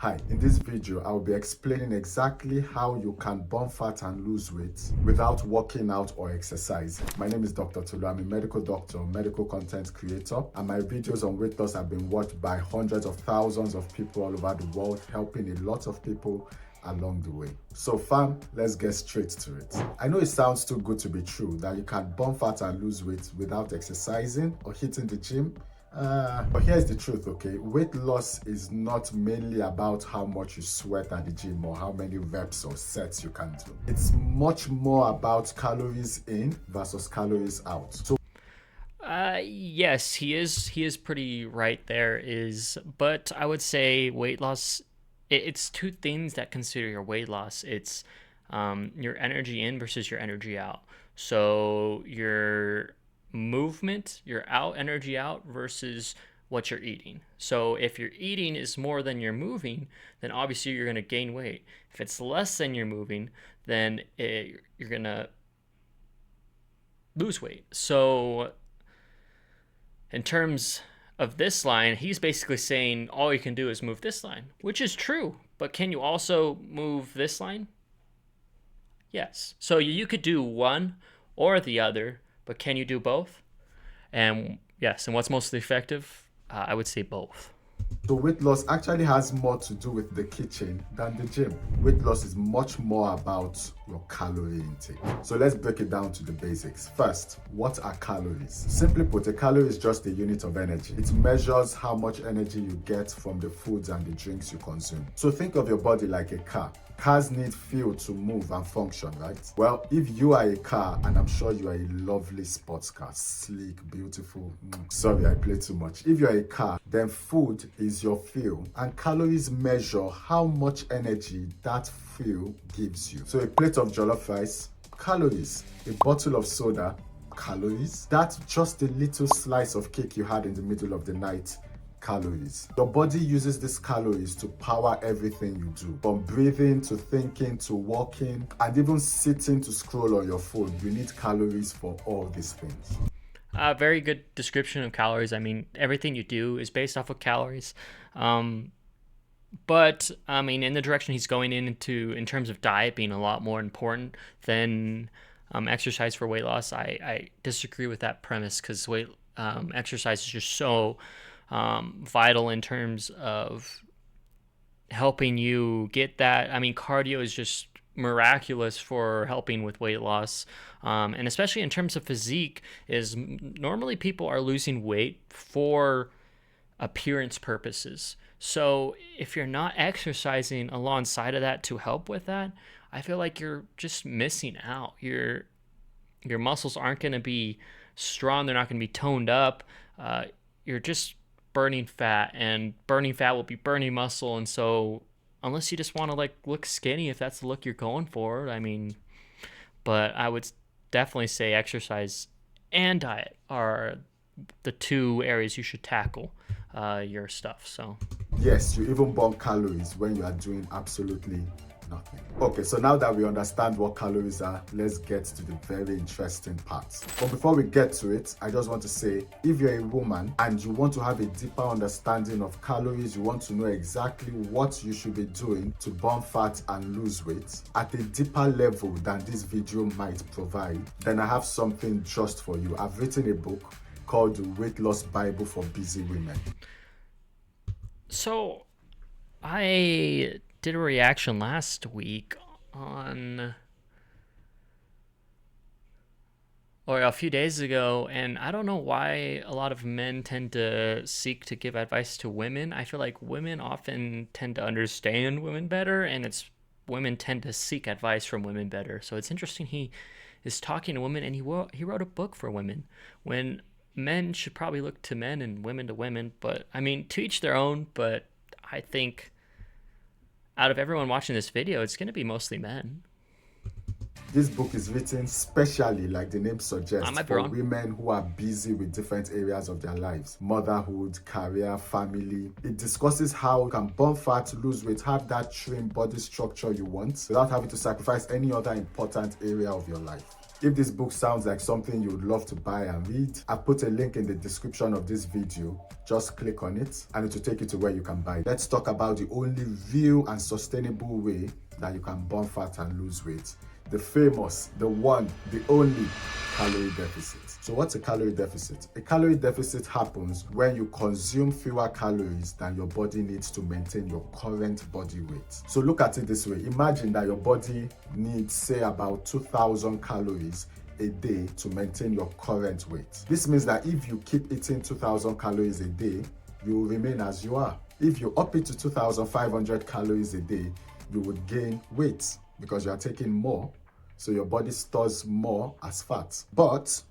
Hi, in this video, I will be explaining exactly how you can burn fat and lose weight without working out or exercising. My name is Dr. Tolu. I'm a medical doctor, medical content creator, and my videos on weight loss have been watched by hundreds of thousands of people all over the world, helping a lot of people along the way. So fam, let's get straight to it. I know it sounds too good to be true that you can burn fat and lose weight without exercising or hitting the gym. But here's the truth, okay? Weight loss is not mainly about how much you sweat at the gym or how many reps or sets you can do. It's much more about calories in versus calories out. So Yes, he is pretty right there is, but I would say weight loss it's two things that consider your weight loss. It's your energy in versus your energy out. So your movement, your out energy out versus what you're eating. So if your eating is more than you're moving, then obviously you're going to gain weight. If it's less than you're moving, then you're going to lose weight. So in terms of this line, he's basically saying all you can do is move this line, which is true. But can you also move this line? Yes. So you could do one or the other, but can you do both? And yes, and what's most effective? I would say both. weight loss actually has more to do with the kitchen than the gym. Weight loss is much more about your calorie intake. So let's break it down to the basics. First, what are calories? Simply put, a calorie is just a unit of energy. It measures how much energy you get from the foods and the drinks you consume. So think of your body like a car. Cars need fuel to move and function, right? Well, if you are a car, and I'm sure you are a lovely sports car, sleek, beautiful, sorry, I play too much. If you're a car, then food is your fuel, and calories measure how much energy that fuel gives you. So a plate of jollof rice, calories. A bottle of soda, calories. That's just a little slice of cake you had in the middle of the night, calories. Your body uses these calories to power everything you do, from breathing to thinking to walking and even sitting to scroll on your phone. You need calories for all these things. Very good description of calories. I mean, everything you do is based off of calories. But I mean, in the direction he's going into, in terms of diet being a lot more important than exercise for weight loss, I disagree with that premise because exercise is just so vital in terms of helping you get that. I mean, cardio is just miraculous for helping with weight loss, and especially in terms of physique, is normally people are losing weight for appearance purposes. So if you're not exercising alongside of that to help with that, I feel like you're just missing out. Your muscles aren't going to be strong. They're not going to be toned up. You're just burning fat, and burning fat will be burning muscle. And so unless you just want to like look skinny, if that's the look you're going for, I mean, but I would definitely say exercise and diet are the two areas you should tackle your stuff. So Yes, you even burn calories when you are doing absolutely nothing. Okay, so now that we understand what calories are, let's get to the very interesting parts. But before we get to it, I just want to say, if you're a woman and you want to have a deeper understanding of calories, you want to know exactly what you should be doing to burn fat and lose weight at a deeper level than this video might provide, then I have something just for you. I've written a book called The Weight Loss Bible for Busy Women. So I did a reaction last week or a few days ago, and I don't know why a lot of men tend to seek to give advice to women. I feel like women often tend to understand women better, and it's women tend to seek advice from women better. So it's interesting he is talking to women, and he wrote a book for women when men should probably look to men and women to women. But I mean, to each their own. But I think out of everyone watching this video, it's going to be mostly men. This book is written specially, like the name I suggests, might be for wrong. women who are busy with different areas of their lives: motherhood, career, family. It discusses how you can burn fat, lose weight, have that trim body structure you want without having to sacrifice any other important area of your life. If this book sounds like something you would love to buy and read, I put a link in the description of this video. Just click on it and it will take you to where you can buy it. Let's talk about the only real and sustainable way that you can burn fat and lose weight. The famous, the one, the only calorie deficit. So what's a calorie deficit? A calorie deficit happens when you consume fewer calories than your body needs to maintain your current body weight. So look at it this way. Imagine that your body needs, say, about 2,000 calories a day to maintain your current weight. This means that if you keep eating 2,000 calories a day, you will remain as you are. If you up it to 2,500 calories a day, you would gain weight because you are taking more, so your body stores more as fat. But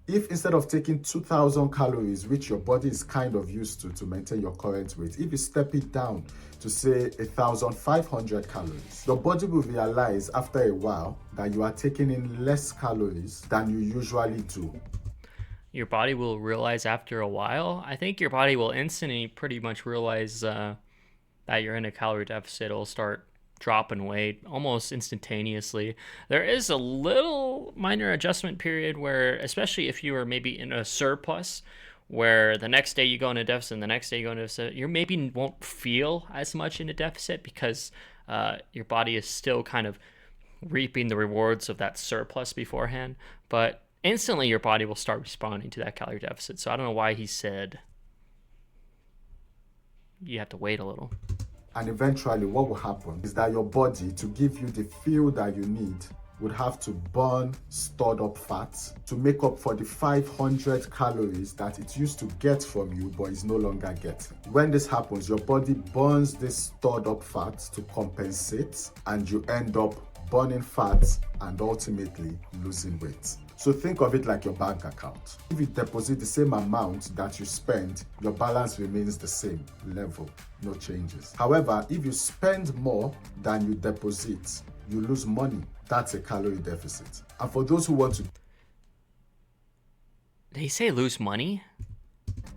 if instead of taking 2,000 calories, which your body is kind of used to maintain your current weight, if you step it down to say 1,500 calories, your body will realize after a while that you are taking in less calories than you usually do. Your body will realize after a while? I think your body will instantly pretty much realize that you're in a calorie deficit. It'll start dropping weight almost instantaneously. There is a little minor adjustment period where, especially if you are maybe in a surplus, where the next day you go into deficit and the next day you go into deficit, you maybe won't feel as much in a deficit because your body is still kind of reaping the rewards of that surplus beforehand. But instantly your body will start responding to that calorie deficit. So I don't know why he said you have to wait a little. And eventually what will happen is that your body, to give you the fuel that you need, would have to burn stored up fats to make up for the 500 calories that it used to get from you but is no longer getting. When this happens, your body burns this stored up fats to compensate, and you end up burning fats and ultimately losing weight. So think of it like your bank account. If you deposit the same amount that you spend, your balance remains the same level, no changes. However, if you spend more than you deposit, you lose money. That's a calorie deficit. And for those who want to... They say lose money?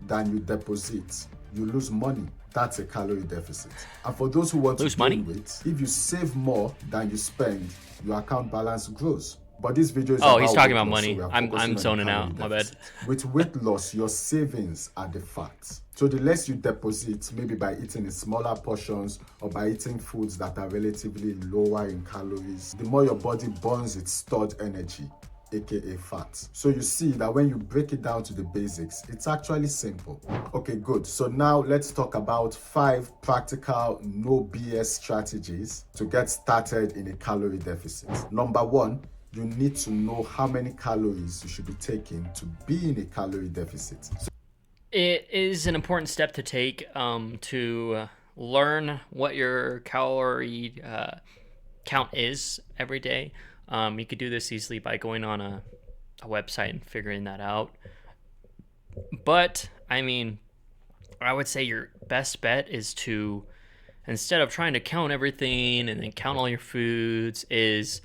Than you deposit, you lose money. That's a calorie deficit. And for those who want lose to money? gain weight, if you save more than you spend, your account balance grows. But this video is he's talking about loss, money. So I'm zoning out. My bad. With weight loss, your savings are the fat. So the less you deposit, maybe by eating in smaller portions or by eating foods that are relatively lower in calories, the more your body burns its stored energy, aka fat. So you see that when you break it down to the basics, it's actually simple. Okay, good. So now let's talk about 5 practical no BS strategies to get started in a calorie deficit. Number 1, you need to know how many calories you should be taking to be in a calorie deficit. It is an important step to take to learn what your calorie count is every day. You could do this easily by going on a website and figuring that out. But, I mean, I would say your best bet is to, instead of trying to count everything and then count all your foods, is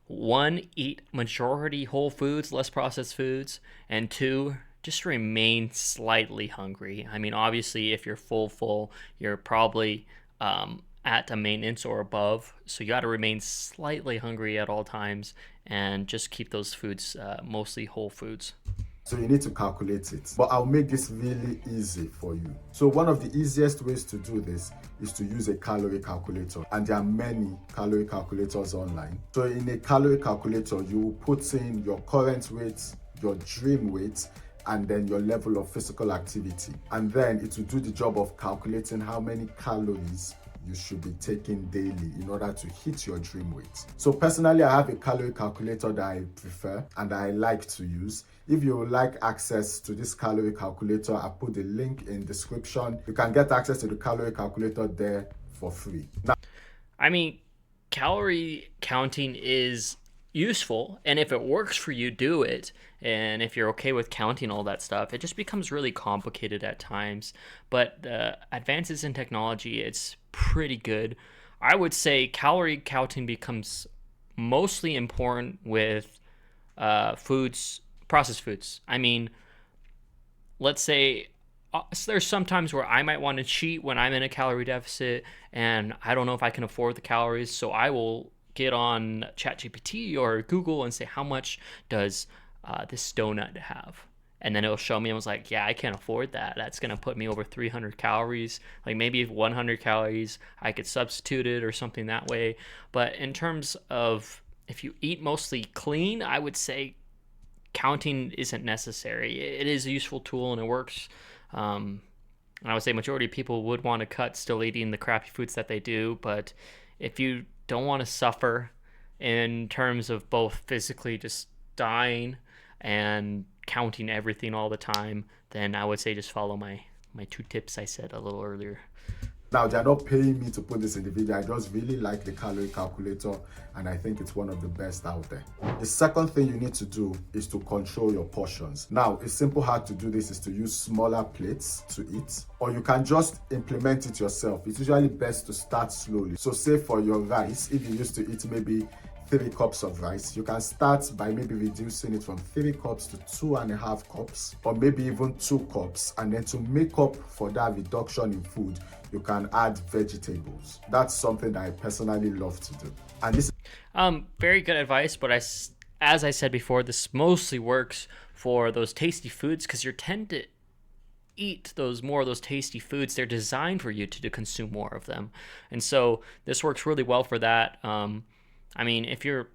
1, eat majority whole foods, less processed foods, and 2, just remain slightly hungry. I mean, obviously, if you're full, you're probably at a maintenance or above, so you got to remain slightly hungry at all times and just keep those foods mostly whole foods. So you need to calculate it. But I'll make this really easy for you. So one of the easiest ways to do this is to use a calorie calculator. And there are many calorie calculators online. So in a calorie calculator, you will put in your current weight, your dream weight, and then your level of physical activity. And then it will do the job of calculating how many calories you should be taking daily in order to hit your dream weight. So personally, I have a calorie calculator that I prefer and that I like to use. If you would like access to this calorie calculator, I put the link in the description. You can get access to the calorie calculator there for free. Now, I mean, calorie counting is useful, and if it works for you, do it. And if you're okay with counting all that stuff, it just becomes really complicated at times. But the advances in technology, it's pretty good. I would say calorie counting becomes mostly important with foods, processed foods. I mean, let's say there's some times where I might want to cheat when I'm in a calorie deficit and I don't know if I can afford the calories, so I will get on ChatGPT or Google and say, how much does this donut have? And then it'll show me. I was like, yeah, I can't afford that. That's going to put me over 300 calories. Like maybe 100 calories, I could substitute it or something that way. But in terms of if you eat mostly clean, I would say counting isn't necessary. It is a useful tool and it works. And I would say majority of people would want to cut still eating the crappy foods that they do. But if you don't want to suffer in terms of both physically just dying and counting everything all the time, then I would say just follow my two tips I said a little earlier. Now, they're not paying me to put this in the video. I just really like the calorie calculator, and I think it's one of the best out there. The second thing you need to do is to control your portions. Now, a simple how to do this is to use smaller plates to eat, or you can just implement it yourself. It's usually best to start slowly. So say for your rice, if you used to eat maybe 3 cups of rice, you can start by maybe reducing it from 3 cups to 2.5 cups, or maybe even 2 cups. And then to make up for that reduction in food, you can add vegetables. That's something that I personally love to do. And this Very good advice, but as I said before, this mostly works for those tasty foods because you tend to eat more of those tasty foods. They're designed for you to consume more of them, and so this works really well for that. I mean, if you're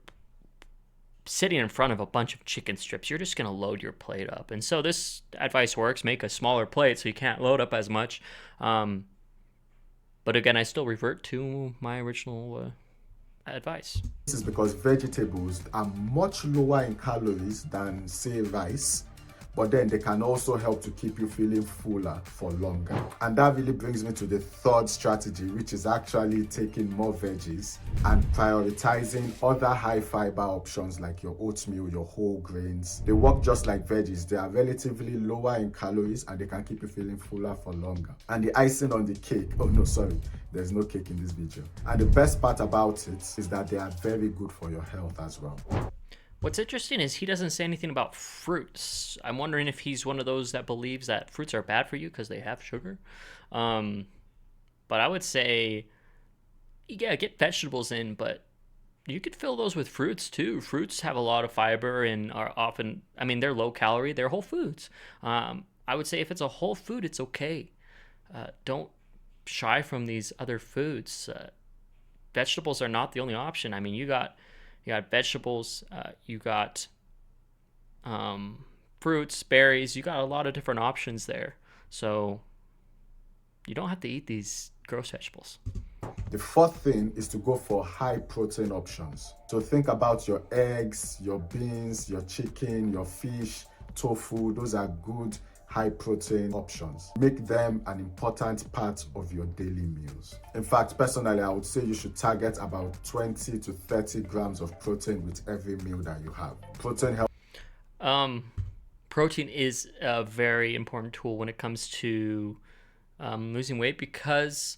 sitting in front of a bunch of chicken strips, you're just going to load your plate up. And so this advice works. Make a smaller plate so you can't load up as much. But again, I still revert to my original advice. This is because vegetables are much lower in calories than, say, rice, but then they can also help to keep you feeling fuller for longer. And that really brings me to the third strategy, which is actually taking more veggies and prioritizing other high fiber options like your oatmeal, your whole grains. They work just like veggies. They are relatively lower in calories and they can keep you feeling fuller for longer. And the icing on the cake, oh no, sorry, there's no cake in this video. And the best part about it is that they are very good for your health as well. What's interesting is he doesn't say anything about fruits. I'm wondering if he's one of those that believes that fruits are bad for you because they have sugar. But I would say, yeah, get vegetables in, but you could fill those with fruits too. Fruits have a lot of fiber and are often, I mean, they're low calorie, they're whole foods. I would say if it's a whole food, it's okay. Don't shy from these other foods. Vegetables are not the only option. I mean, you got vegetables, you got fruits, berries, you got a lot of different options there. So you don't have to eat these gross vegetables. The fourth thing is to go for high protein options. So think about your eggs, your beans, your chicken, your fish, tofu. Those are good high protein options. Make them an important part of your daily meals. In fact, personally, I would say you should target about 20 to 30 grams of protein with every meal that you have. Protein is a very important tool when it comes to losing weight because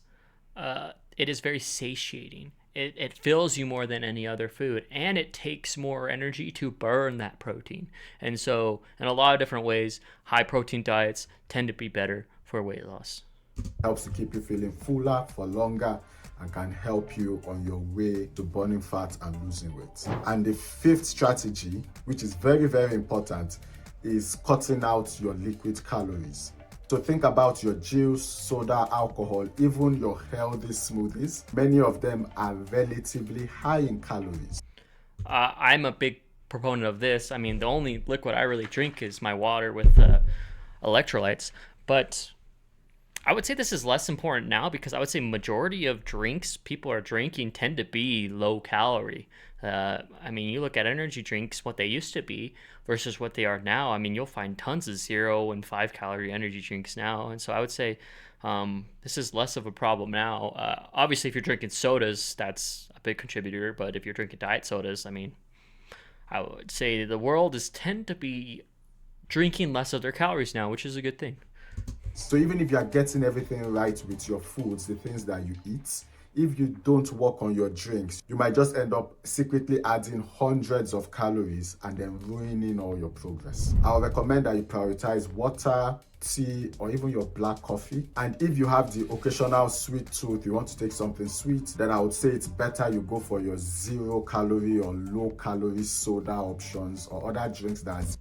it is very satiating. It fills you more than any other food, and it takes more energy to burn that protein. And so, in a lot of different ways, high protein diets tend to be better for weight loss. Helps to keep you feeling fuller for longer and can help you on your way to burning fat and losing weight. And the fifth strategy, which is very, very important, is cutting out your liquid calories. So think about your juice, soda, alcohol, even your healthy smoothies. Many of them are relatively high in calories. I'm a big proponent of this. I mean, the only liquid I really drink is my water with electrolytes. But I would say this is less important now because I would say majority of drinks people are drinking tend to be low calorie. I mean, you look at energy drinks, what they used to be versus what they are now. I mean, you'll find tons of 0 and 5 calorie energy drinks now. And so I would say this is less of a problem now. Obviously, if you're drinking sodas, that's a big contributor. But if you're drinking diet sodas, I mean, I would say the world is tend to be drinking less of their calories now, which is a good thing. So even if you are getting everything right with your foods, the things that you eat, if you don't work on your drinks, you might just end up secretly adding hundreds of calories and then ruining all your progress. I'll recommend that you prioritize water, tea, or even your black coffee. And if you have the occasional sweet tooth, you want to take something sweet, then I would say it's better you go for your 0 calorie or low calorie soda options or other drinks that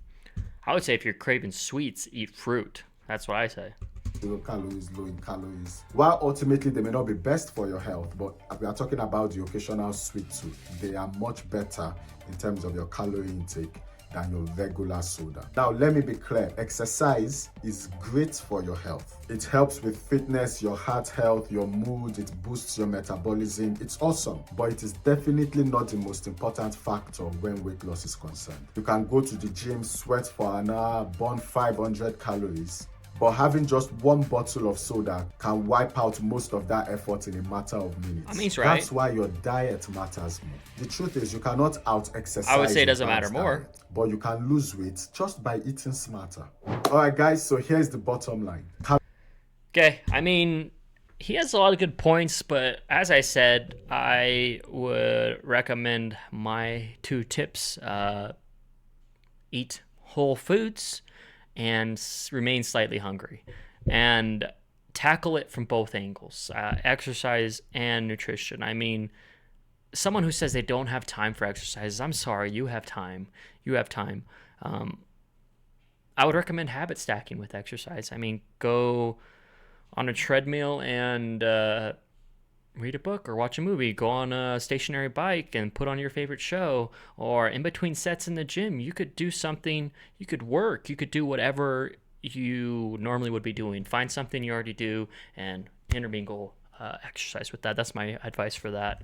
I would say if you're craving sweets, eat fruit. That's what I say. 0 calories, low in calories. While ultimately they may not be best for your health, but we are talking about the occasional sweet tooth. They are much better in terms of your calorie intake than your regular soda. Now, let me be clear. Exercise is great for your health. It helps with fitness, your heart health, your mood, it boosts your metabolism. It's awesome, but it is definitely not the most important factor when weight loss is concerned. You can go to the gym, sweat for an hour, burn 500 calories, but having just one bottle of soda can wipe out most of that effort in a matter of minutes. I mean, he's right. That's why your diet matters more. The truth is, you cannot out-exercise. I would say it doesn't your matter more. diet, but you can lose weight just by eating smarter. All right, guys, so here's the bottom line. Okay, I mean, he has a lot of good points, but as I said, I would recommend my 2 tips. Eat whole foods and remain slightly hungry, and tackle it from both angles, exercise and nutrition. I mean, someone who says they don't have time for exercise, I'm sorry, you have time. You have time. I would recommend habit stacking with exercise. I mean, go on a treadmill and read a book or watch a movie. Go on a stationary bike and put on your favorite show. Or in between sets in the gym, you could do something. You could work. You could do whatever you normally would be doing. Find something you already do and intermingle exercise with that. That's my advice for that.